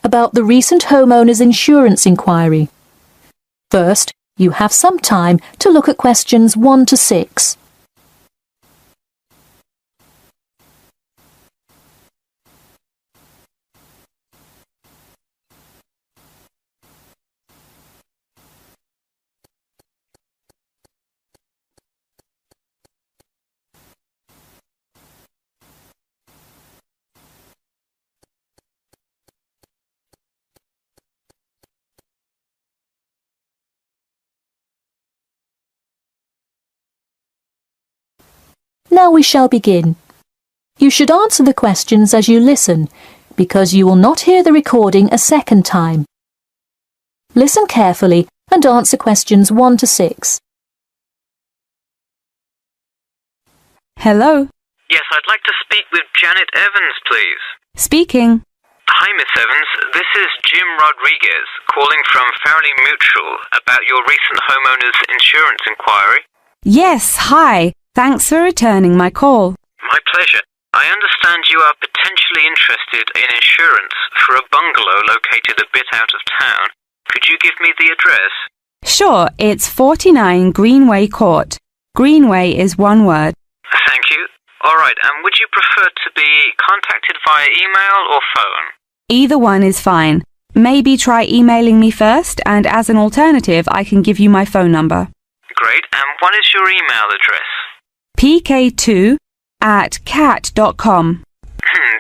About the recent homeowner's insurance inquiry. First, you have some time to look at questions 1 to 6. Now we shall begin. You should answer the questions as you listen, because you will not hear the recording a second time. Listen carefully and answer questions 1 to 6. Hello? Yes, I'd like to speak with Janet Evans, please. Speaking. Hi, Miss Evans. This is Jim Rodriguez, calling from Farrelly Mutual about your recent homeowner's insurance inquiry. Yes, hi. Thanks for returning my call. My pleasure. I understand you are potentially interested in insurance for a bungalow located a bit out of town. Could you give me the address? Sure, it's 49 Greenway Court. Greenway is one word. Thank you. All right, and would you prefer to be contacted via email or phone? Either one is fine. Maybe try emailing me first, and as an alternative, I can give you my phone number. Great, and what is your email address? pk2@cat.com.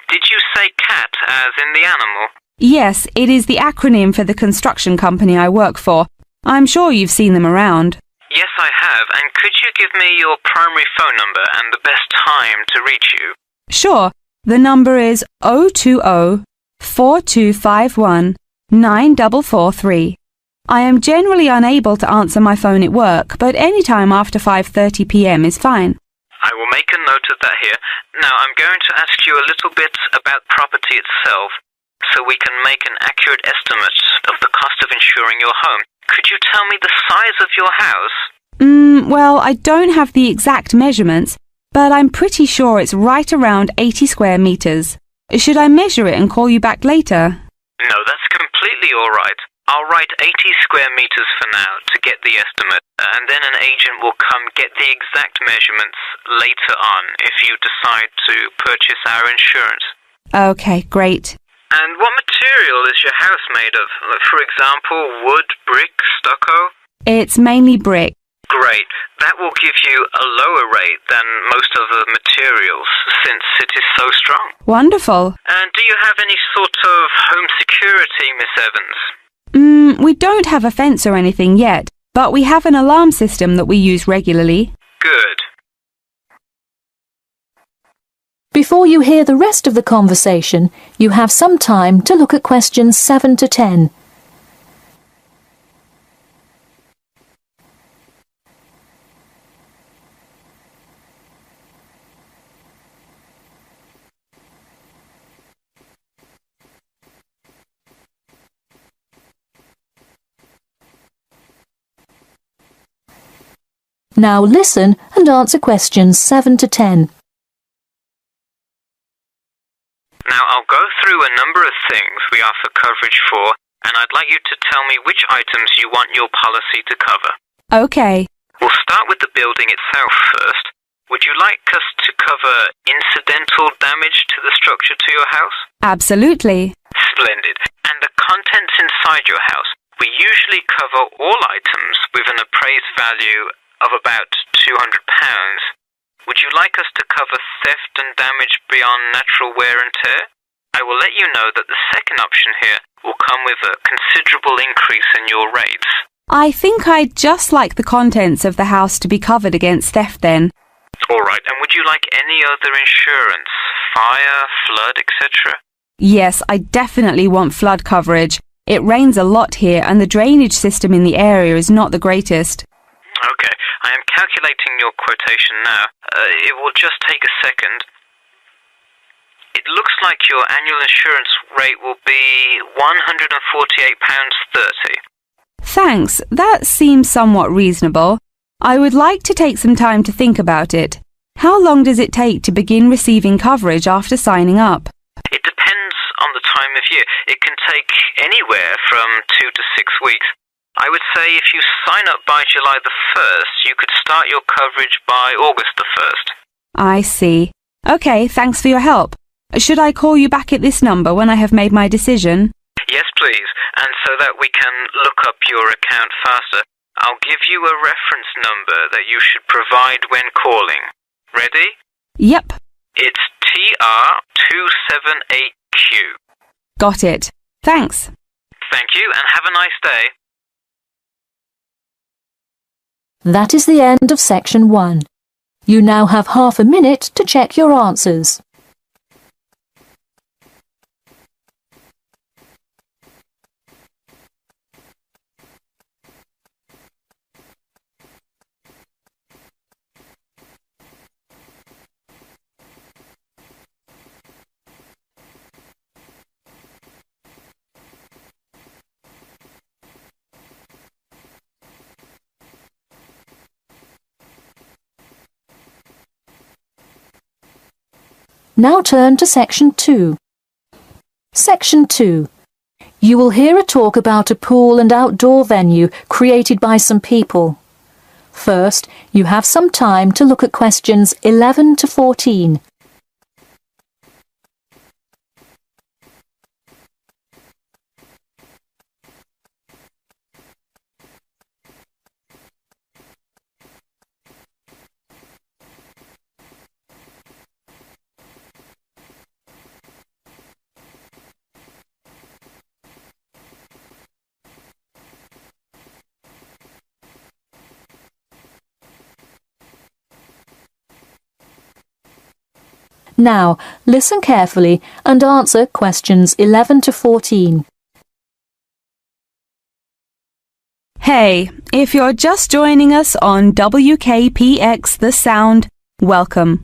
Did you say cat as in the animal? Yes, it is the acronym for the construction company I work for. I'm sure you've seen them around. Yes, I have. And could you give me your primary phone number and the best time to reach you? Sure. The number is 020-4251-9443. I am generally unable to answer my phone at work, but any time after 5:30 p.m. is fine. I will make a note of that here. Now, I'm going to ask you a little bit about property itself, so we can make an accurate estimate of the cost of insuring your home. Could you tell me the size of your house? Well, I don't have the exact measurements, but I'm pretty sure it's right around 80 square meters. Should I measure it and call you back later? No, that's completely all right. I'll write 80 square meters for now to get the estimate, and then an agent will come get the exact measurements later on if you decide to purchase our insurance. Okay, great. And what material is your house made of? For example, wood, brick, stucco? It's mainly brick. Great. That will give you a lower rate than most of the materials, since it is so strong. Wonderful. And do you have any sort of home security, Miss Evans? We don't have a fence or anything yet, but we have an alarm system that we use regularly. Good. Before you hear the rest of the conversation, you have some time to look at questions 7 to 10. Now listen and answer questions 7 to 10. Now I'll go through a number of things we offer coverage for, and I'd like you to tell me which items you want your policy to cover. Okay. We'll start with the building itself first. Would you like us to cover incidental damage to the structure to your house? Absolutely. Splendid. And the contents inside your house? We usually cover all items with an appraised value of about £200. Would you like us to cover theft and damage beyond natural wear and tear? I will let you know that the second option here will come with a considerable increase in your rates. I think I'd just like the contents of the house to be covered against theft then. All right, and would you like any other insurance? Fire, flood, etc.? Yes, I definitely want flood coverage. It rains a lot here and the drainage system in the area is not the greatest. Okay, I am calculating your quotation now. It will just take a second. It looks like your annual insurance rate will be £148.30. Thanks, that seems somewhat reasonable. I would like to take some time to think about it. How long does it take to begin receiving coverage after signing up? It depends on the time of year. It can take anywhere from 2 to 6 weeks. I would say if you sign up by July the 1st, you could start your coverage by August the 1st. I see. Okay, thanks for your help. Should I call you back at this number when I have made my decision? Yes, please. And so that we can look up your account faster, I'll give you a reference number that you should provide when calling. Ready? Yep. It's TR278Q. Got it. Thanks. Thank you, and have a nice day. That is the end of section 1. You now have half a minute to check your answers. Now turn to section 2. Section 2. You will hear a talk about a pool and outdoor venue created by some people. First, you have some time to look at questions 11 to 14. Now, listen carefully and answer questions 11 to 14. Hey, if you're just joining us on WKPX The Sound, welcome.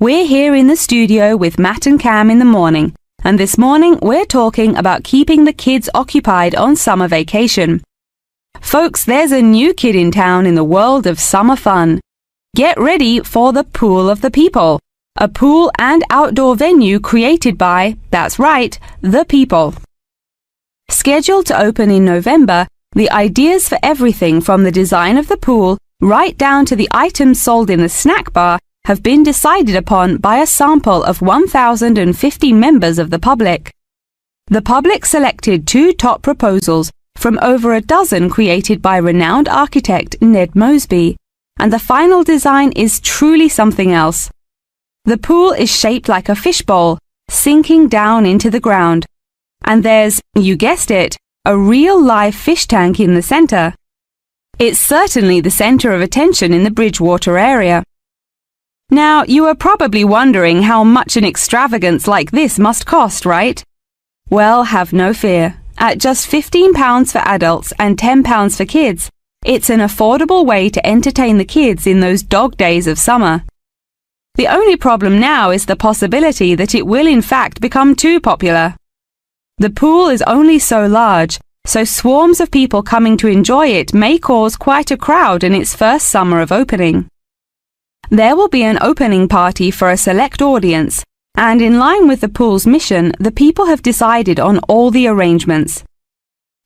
We're here in the studio with Matt and Cam in the morning, and this morning we're talking about keeping the kids occupied on summer vacation. Folks, there's a new kid in town in the world of summer fun. Get ready for the Pool of the People. A pool and outdoor venue created by, that's right, the people. Scheduled to open in November, the ideas for everything from the design of the pool right down to the items sold in the snack bar have been decided upon by a sample of 1,050 members of the public. The public selected 2 top proposals from over a dozen created by renowned architect Ned Mosby, and the final design is truly something else. The pool is shaped like a fishbowl, sinking down into the ground. And there's, you guessed it, a real live fish tank in the center. It's certainly the center of attention in the Bridgewater area. Now, you are probably wondering how much an extravagance like this must cost, right? Well, have no fear. At just £15 for adults and £10 for kids, it's an affordable way to entertain the kids in those dog days of summer. The only problem now is the possibility that it will in fact become too popular. The pool is only so large, so swarms of people coming to enjoy it may cause quite a crowd in its first summer of opening. There will be an opening party for a select audience, and in line with the pool's mission, the people have decided on all the arrangements.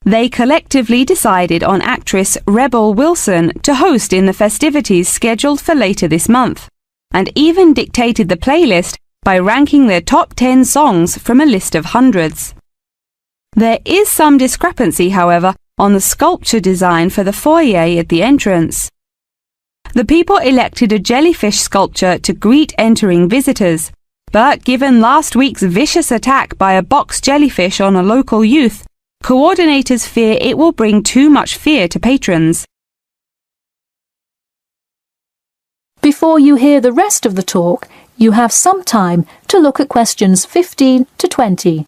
They collectively decided on actress Rebel Wilson to host in the festivities scheduled for later this month, and even dictated the playlist by ranking their top 10 songs from a list of hundreds. There is some discrepancy, however, on the sculpture design for the foyer at the entrance. The people elected a jellyfish sculpture to greet entering visitors, but given last week's vicious attack by a box jellyfish on a local youth, coordinators fear it will bring too much fear to patrons. Before you hear the rest of the talk, you have some time to look at questions 15 to 20.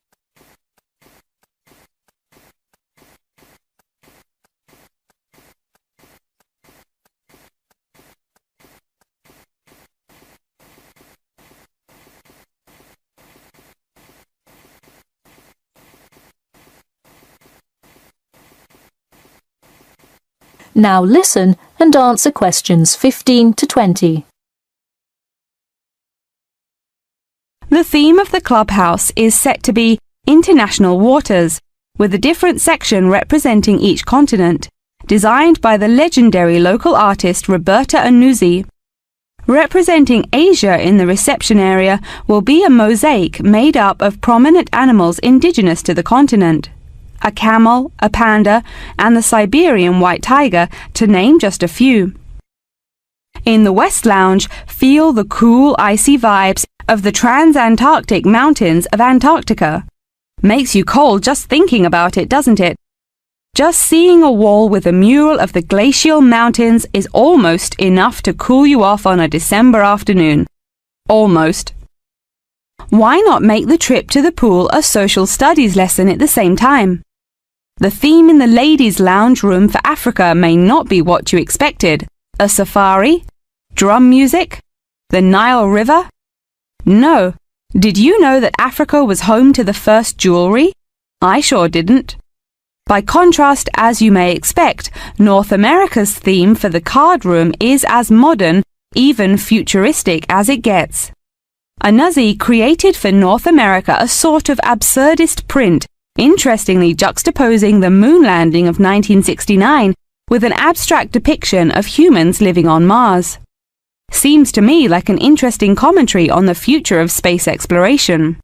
Now listen and answer questions 15 to 20. The theme of the clubhouse is set to be International Waters, with a different section representing each continent, designed by the legendary local artist Roberta Annuzzi. Representing Asia in the reception area will be a mosaic made up of prominent animals indigenous to the continent. A camel, a panda, and the Siberian white tiger, to name just a few. In the West Lounge, feel the cool, icy vibes of the Transantarctic Mountains of Antarctica. Makes you cold just thinking about it, doesn't it? Just seeing a wall with a mural of the glacial mountains is almost enough to cool you off on a December afternoon. Almost. Why not make the trip to the pool a social studies lesson at the same time? The theme in the ladies' lounge room for Africa may not be what you expected. A safari? Drum music? The Nile River? No. Did you know that Africa was home to the first jewelry? I sure didn't. By contrast, as you may expect, North America's theme for the card room is as modern, even futuristic as it gets. Annuzzi created for North America a sort of absurdist print, interestingly juxtaposing the moon landing of 1969 with an abstract depiction of humans living on Mars. Seems to me like an interesting commentary on the future of space exploration.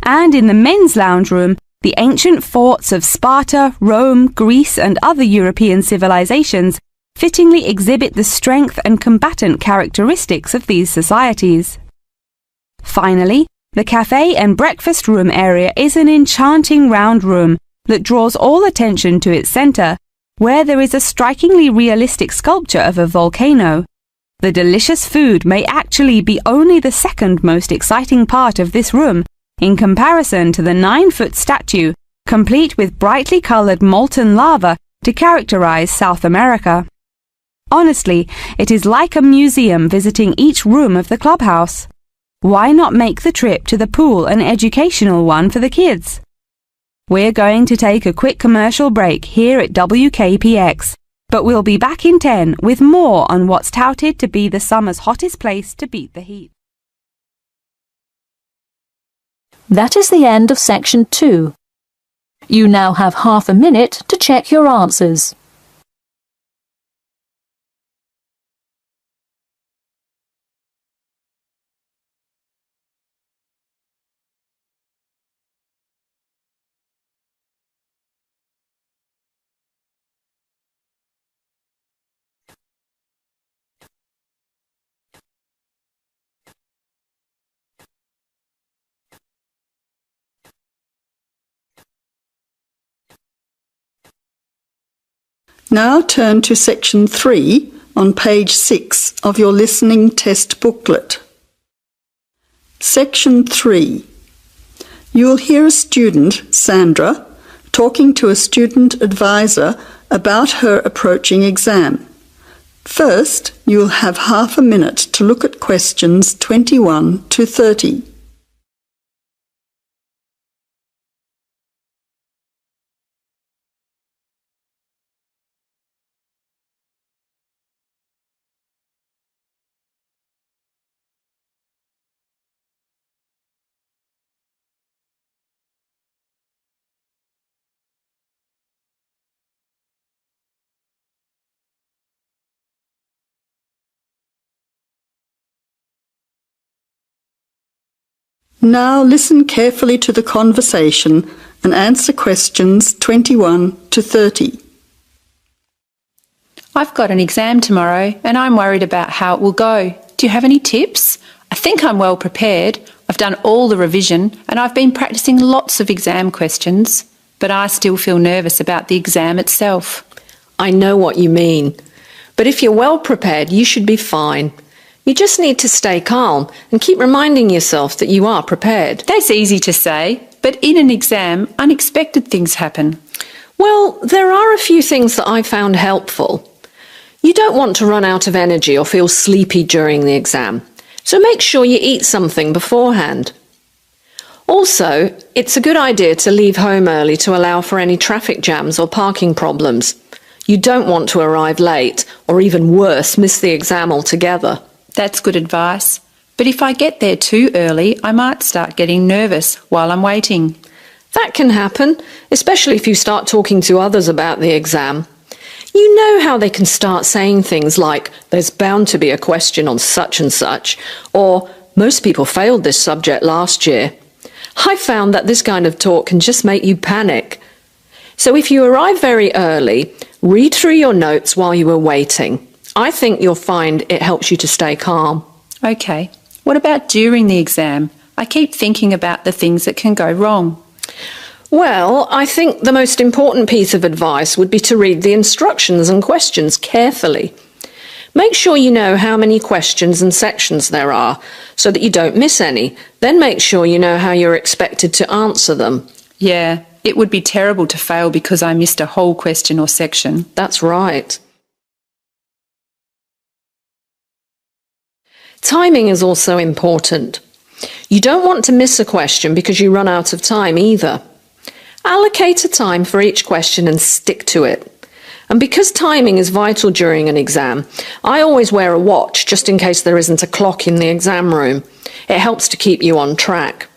And in the men's lounge room, the ancient forts of Sparta, Rome, Greece, and other European civilizations fittingly exhibit the strength and combatant characteristics of these societies. Finally, the cafe and breakfast room area is an enchanting round room that draws all attention to its center, where there is a strikingly realistic sculpture of a volcano. The delicious food may actually be only the second most exciting part of this room, in comparison to the 9-foot statue, complete with brightly colored molten lava to characterize South America. Honestly, it is like a museum visiting each room of the clubhouse. Why not make the trip to the pool an educational one for the kids? We're going to take a quick commercial break here at WKPX, but we'll be back in 10 with more on what's touted to be the summer's hottest place to beat the heat. That is the end of section 2. You now have half a minute to check your answers. Now turn to section 3 on page 6 of your listening test booklet. Section 3. You will hear a student, Sandra, talking to a student advisor about her approaching exam. First, you will have half a minute to look at questions 21 to 30. Now listen carefully to the conversation and answer questions 21 to 30. I've got an exam tomorrow and I'm worried about how it will go. Do you have any tips? I think I'm well prepared. I've done all the revision and I've been practicing lots of exam questions, but I still feel nervous about the exam itself. I know what you mean, but if you're well prepared, you should be fine. You just need to stay calm and keep reminding yourself that you are prepared. That's easy to say, but in an exam, unexpected things happen. Well, there are a few things that I found helpful. You don't want to run out of energy or feel sleepy during the exam, so make sure you eat something beforehand. Also, it's a good idea to leave home early to allow for any traffic jams or parking problems. You don't want to arrive late, or even worse, miss the exam altogether. That's good advice. But if I get there too early, I might start getting nervous while I'm waiting. That can happen, especially if you start talking to others about the exam. You know how they can start saying things like, there's bound to be a question on such and such, or most people failed this subject last year. I found that this kind of talk can just make you panic. So if you arrive very early, read through your notes while you are waiting. I think you'll find it helps you to stay calm. OK. What about during the exam? I keep thinking about the things that can go wrong. Well, I think the most important piece of advice would be to read the instructions and questions carefully. Make sure you know how many questions and sections there are so that you don't miss any. Then make sure you know how you're expected to answer them. Yeah, it would be terrible to fail because I missed a whole question or section. That's right. Timing is also important. You don't want to miss a question because you run out of time either. Allocate a time for each question and stick to it. And because timing is vital during an exam, I always wear a watch just in case there isn't a clock in the exam room. It helps to keep you on track.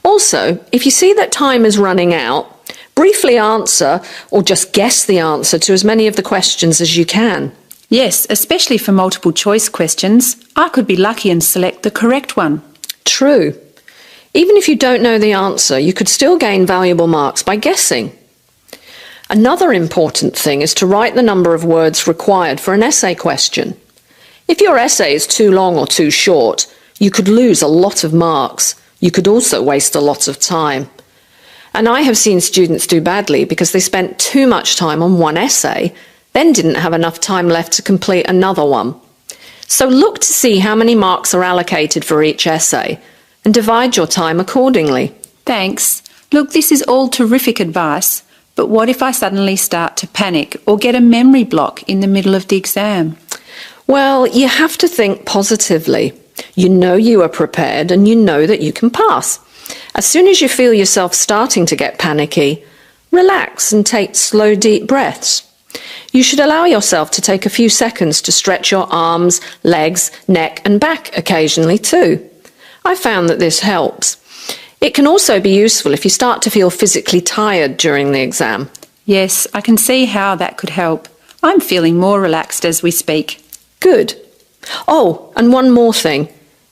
Also, if you see that time is running out, briefly answer or just guess the answer to as many of the questions as you can. Yes, especially for multiple choice questions. I could be lucky and select the correct one. True. Even if you don't know the answer, you could still gain valuable marks by guessing. Another important thing is to write the number of words required for an essay question. If your essay is too long or too short, you could lose a lot of marks. You could also waste a lot of time. And I have seen students do badly because they spent too much time on one essay, then didn't have enough time left to complete another one. So look to see how many marks are allocated for each essay and divide your time accordingly. Thanks. Look, this is all terrific advice, but what if I suddenly start to panic or get a memory block in the middle of the exam? Well, you have to think positively. You know you are prepared and you know that you can pass. As soon as you feel yourself starting to get panicky, relax and take slow, deep breaths. You should allow yourself to take a few seconds to stretch your arms, legs, neck and back occasionally too. I found that this helps. It can also be useful if you start to feel physically tired during the exam. Yes, I can see how that could help. I'm feeling more relaxed as we speak. Good. Oh, and one more thing.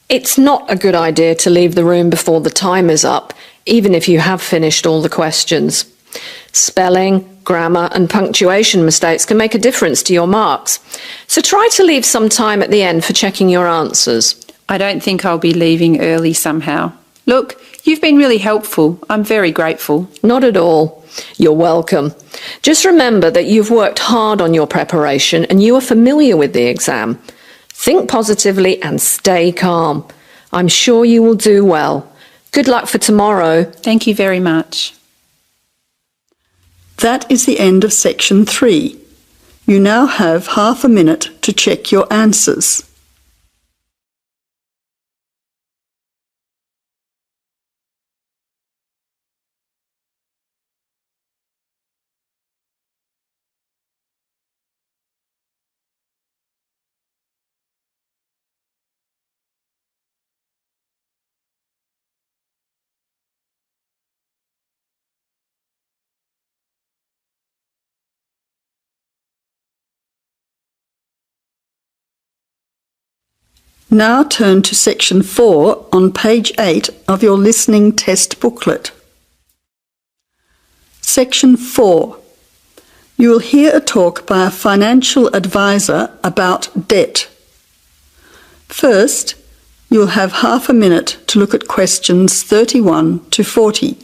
It's not a good idea to leave the room before the time is up, even if you have finished all the questions. Spelling, grammar and punctuation mistakes can make a difference to your marks. So try to leave some time at the end for checking your answers. I don't think I'll be leaving early somehow. Look, you've been really helpful. I'm very grateful. Not at all. You're welcome. Just remember that you've worked hard on your preparation and you are familiar with the exam. Think positively and stay calm. I'm sure you will do well. Good luck for tomorrow. Thank you very much. That is the end of section 3. You now have half a minute to check your answers. Now turn to section 4 on page 8 of your listening test booklet. Section 4. You will hear a talk by a financial advisor about debt. First, you will have half a minute to look at questions 31 to 40.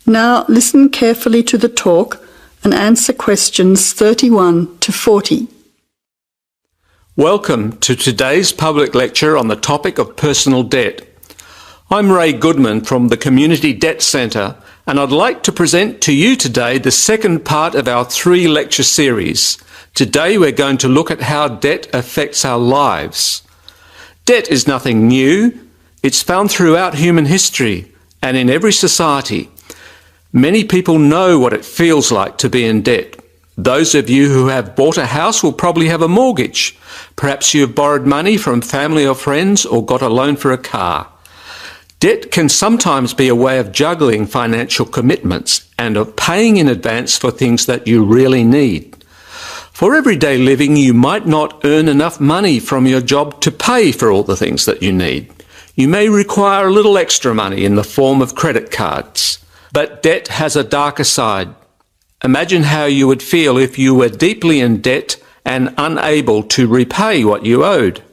Now listen carefully to the talk and answer questions 31 to 40. Welcome to today's public lecture on the topic of personal debt. I'm Ray Goodman from the Community Debt Centre, and I'd like to present to you today the second part of our 3-lecture series. Today we're going to look at how debt affects our lives. Debt is nothing new. It's found throughout human history and in every society. Many people know what it feels like to be in debt. Those of you who have bought a house will probably have a mortgage. Perhaps you've borrowed money from family or friends or got a loan for a car. Debt can sometimes be a way of juggling financial commitments and of paying in advance for things that you really need. For everyday living, you might not earn enough money from your job to pay for all the things that you need. You may require a little extra money in the form of credit cards. But debt has a darker side. Imagine how you would feel if you were deeply in debt and unable to repay what you owed.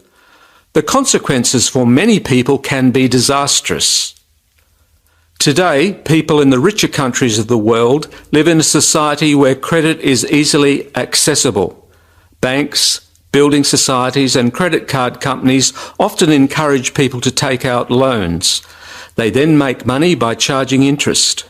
The consequences for many people can be disastrous. Today, people in the richer countries of the world live in a society where credit is easily accessible. Banks, building societies and credit card companies often encourage people to take out loans. They then make money by charging interest.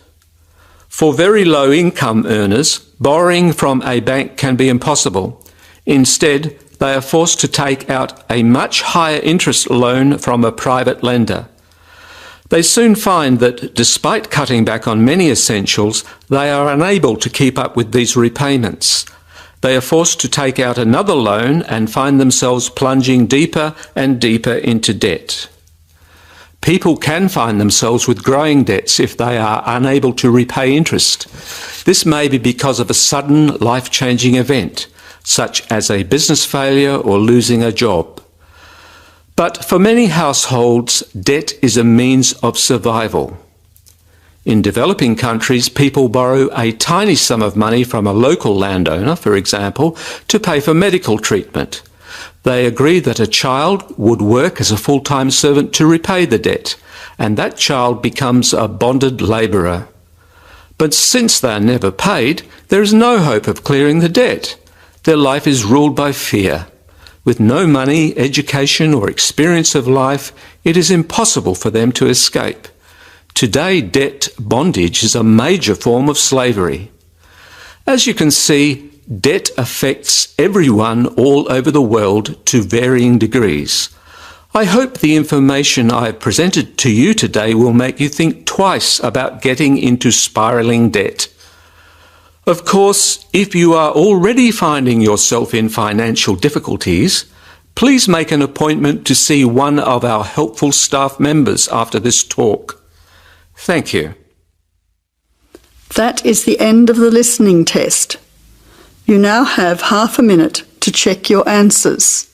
For very low income earners, borrowing from a bank can be impossible. Instead, they are forced to take out a much higher interest loan from a private lender. They soon find that despite cutting back on many essentials, they are unable to keep up with these repayments. They are forced to take out another loan and find themselves plunging deeper and deeper into debt. People can find themselves with growing debts if they are unable to repay interest. This may be because of a sudden life-changing event, such as a business failure or losing a job. But for many households, debt is a means of survival. In developing countries, people borrow a tiny sum of money from a local landowner, for example, to pay for medical treatment. They agree that a child would work as a full-time servant to repay the debt, and that child becomes a bonded labourer. But since they are never paid, there is no hope of clearing the debt. Their life is ruled by fear. With no money, education or experience of life, it is impossible for them to escape. Today, debt bondage is a major form of slavery. As you can see, debt affects everyone all over the world to varying degrees. I hope the information I have presented to you today will make you think twice about getting into spiralling debt. Of course, if you are already finding yourself in financial difficulties, please make an appointment to see one of our helpful staff members after this talk. Thank you. That is the end of the listening test. You now have half a minute to check your answers.